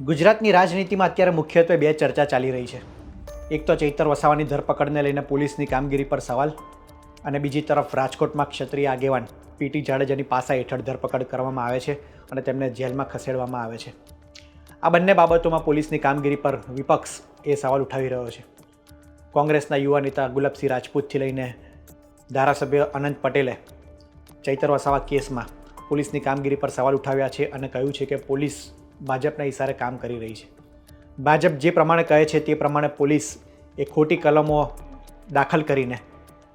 ગુજરાતની રાજનીતિમાં અત્યારે મુખ્યત્વે બે ચર્ચા ચાલી રહી છે. એક તો ચૈતર વસાવાની ધરપકડને લઈને પોલીસની કામગીરી પર સવાલ, અને બીજી તરફ રાજકોટમાં ક્ષત્રિય આગેવાન પીટી જાડેજાની પાસા હેઠળ ધરપકડ કરવામાં આવે છે અને તેમને જેલમાં ખસેડવામાં આવે છે. આ બંને બાબતોમાં પોલીસની કામગીરી પર વિપક્ષ એ સવાલ ઉઠાવી રહ્યો છે. કોંગ્રેસના યુવા નેતા ગુલાબસિંહ રાજપૂતથી લઈને ધારાસભ્ય અનંત પટેલે ચૈતર વસાવા કેસમાં પોલીસની કામગીરી પર સવાલ ઉઠાવ્યા છે અને કહ્યું છે કે પોલીસ ભાજપના ઇશારે કામ કરી રહી છે. ભાજપ જે પ્રમાણે કહે છે તે પ્રમાણે પોલીસ એ ખોટી કલમો દાખલ કરીને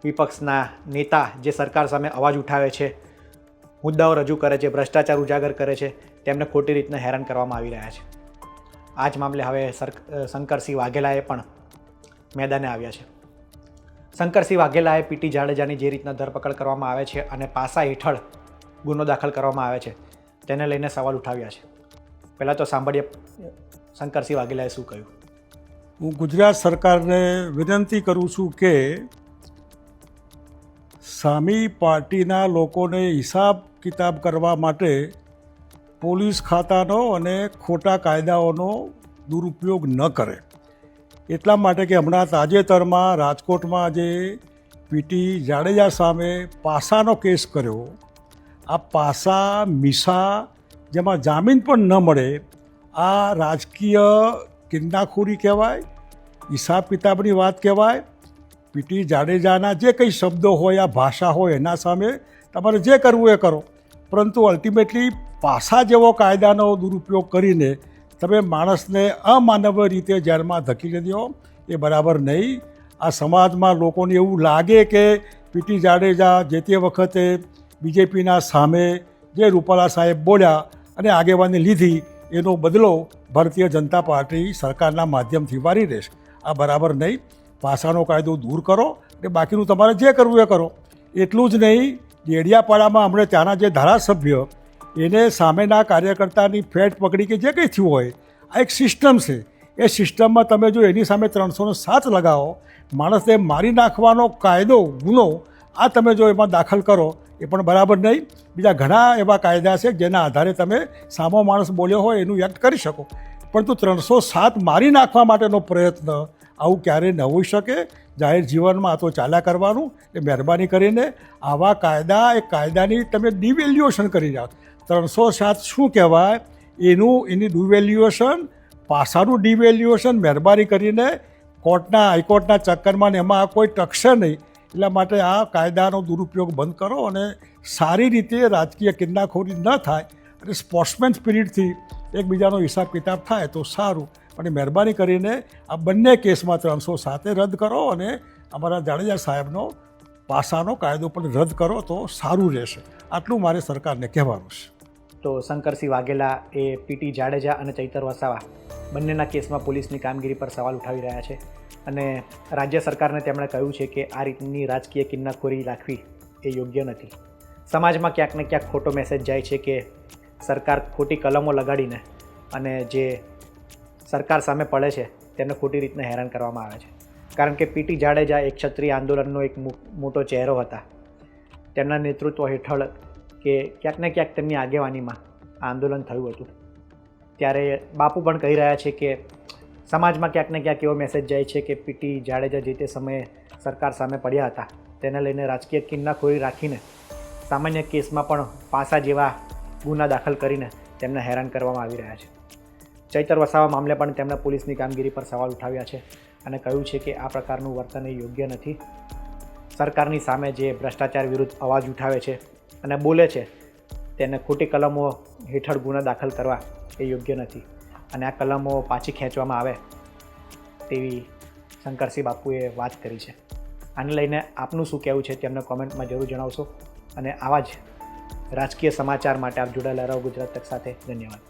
વિપક્ષના નેતા જે સરકાર સામે અવાજ ઉઠાવે છે, મુદ્દાઓ રજૂ કરે છે, ભ્રષ્ટાચાર ઉજાગર કરે છે, તેમને ખોટી રીતના હેરાન કરવામાં આવી રહ્યા છે. આ જ મામલે હવે શંકરસિંહ વાઘેલાએ પણ મેદાને આવ્યા છે. શંકરસિંહ વાઘેલાએ પીટી જાડેજાની જે રીતના ધરપકડ કરવામાં આવે છે અને પાસા હેઠળ ગુનો દાખલ કરવામાં આવે છે તેને લઈને સવાલ ઉઠાવ્યા છે. પહેલાં તો સાંભળીએ શંકરસિંહ વાઘેલાએ શું કહ્યું. હું ગુજરાત સરકારને વિનંતી કરું છું કે સામી પાર્ટીના લોકોને હિસાબ કિતાબ કરવા માટે પોલીસ ખાતાનો અને ખોટા કાયદાઓનો દુરુપયોગ ન કરે. એટલા માટે કે હમણાં તાજેતરમાં રાજકોટમાં જે પીટી જાડેજા સામે પાસાનો કેસ કર્યો, આ પાસા મિસા જેમાં જામીન પણ ન મળે, આ રાજકીય કિન્નાખોરી કહેવાય, હિસાબ કિતાબની વાત કહેવાય. પીટી જાડેજાના જે કંઈ શબ્દો હોય, આ ભાષા હોય, એના સામે તમારે જે કરવું એ કરો, પરંતુ અલ્ટિમેટલી પાસા જેવો કાયદાનો દુરુપયોગ કરીને તમે માણસને અમાનવીય રીતે જેલમાં ધકેલી દો, એ બરાબર નહીં. આ સમાજમાં લોકોને એવું લાગે કે પીટી જાડેજા જે તે વખતે બીજેપીના સામે જે રૂપાલા સાહેબ બોલ્યા અને આગેવાની લીધી, એનો બદલો ભારતીય જનતા પાર્ટી સરકારના માધ્યમથી વારી રહેશે. આ બરાબર નહીં. પાસાનો કાયદો દૂર કરો અને બાકીનું તમારે જે કરવું એ કરો. એટલું જ નહીં, ડેડિયાપાડામાં હમણાં ત્યાંના જે ધારાસભ્ય એને સામેના કાર્યકર્તાની ફેટ પકડી કે જે કંઈ થયું હોય, આ એક સિસ્ટમ છે. એ સિસ્ટમમાં તમે જો એની સામે 307 લગાવો, માણસને મારી નાખવાનો કાયદો ગુનો આ તમે જો એમાં દાખલ કરો, એ પણ બરાબર નહીં. બીજા ઘણા એવા કાયદા છે જેના આધારે તમે સામો માણસ બોલ્યો હોય એનું એક્ટ કરી શકો, પરંતુ 307 મારી નાખવા માટેનો પ્રયત્ન આવું ક્યારેય ન હોઈ શકે. જાહેર જીવનમાં આ તો ચાલ્યા કરવાનું. એ મહેરબાની કરીને આવા કાયદા એ કાયદાની તમે ડિવેલ્યુએશન કરી જાઓ. 307 શું કહેવાય એની ડિવેલ્યુએશન, પાસાનું ડિવેલ્યુએશન મહેરબાની કરીને કોર્ટના હાઈકોર્ટના ચક્કરમાં ને એમાં કોઈ ટકશે નહીં. એટલા માટે આ કાયદાનો દુરુપયોગ બંધ કરો અને સારી રીતે રાજકીય કિન્નાખોરી ન થાય અને સ્પોર્ટ્સમેન સ્પિરિટથી એકબીજાનો હિસાબ કિતાબ થાય તો સારું. પણ મહેરબાની કરીને આ બંને કેસમાં 307 રદ કરો અને અમારા જાડેજા સાહેબનો પાસાનો કાયદો પણ રદ કરો તો સારું રહેશે. આટલું મારે સરકારને કહેવાનું છે. તો શંકરસિંહ વાઘેલા એ પીટી જાડેજા અને ચૈતર વસાવા બંનેના કેસમાં પોલીસની કામગીરી પર સવાલ ઉઠાવી રહ્યા છે અને રાજ્ય સરકારને તેમણે કહ્યું છે કે આ રીતની રાજકીય કિન્નાખોરી રાખવી એ યોગ્ય નથી. સમાજમાં ક્યાંક ને ક્યાંક ખોટો મેસેજ જાય છે કે સરકાર ખોટી કલમો લગાડીને અને જે સરકાર સામે પડે છે તેમને ખોટી રીતના હેરાન કરવામાં આવે છે. કારણ કે પીટી જાડેજા એક ક્ષત્રિય આંદોલનનો એક મોટો ચહેરો હતા. તેમના નેતૃત્વ હેઠળ કે ક્યાંક ને ક્યાંક તેમની આગેવાનીમાં આ આંદોલન થયું હતું. ત્યારે બાપુ પણ કહી રહ્યા છે કે સમાજમાં ક્યાંક ને ક્યાંક એવો મેસેજ જાય છે કે પીટી જાડેજા જે તે સમયે સરકાર સામે પડ્યા હતા, તેને લઈને રાજકીય કિન્નાખોરી રાખીને સામાન્ય કેસમાં પણ પાસા જેવા ગુના દાખલ કરીને તેમને હેરાન કરવામાં આવી રહ્યા છે. ચૈતર વસાવા મામલે પણ તેમણે પોલીસની કામગીરી પર સવાલ ઉઠાવ્યા છે અને કહ્યું છે કે આ પ્રકારનું વર્તન એ યોગ્ય નથી. સરકારની સામે જે ભ્રષ્ટાચાર વિરુદ્ધ અવાજ ઉઠાવે છે અને બોલે છે તેને ખોટી કલમો હેઠળ ગુના દાખલ કરવા એ યોગ્ય નથી અને આ કલમો પાછી ખેંચવામાં આવે તેવી શંકરસિંહ બાપુએ વાત કરી છે. આને લઈને આપનું શું કહેવું છે તેમને કોમેન્ટમાં જરૂર જણાવશો અને આવા જ રાજકીય સમાચાર માટે આપ જોડાયેલા રહો ગુજરાત તક સાથે. ધન્યવાદ.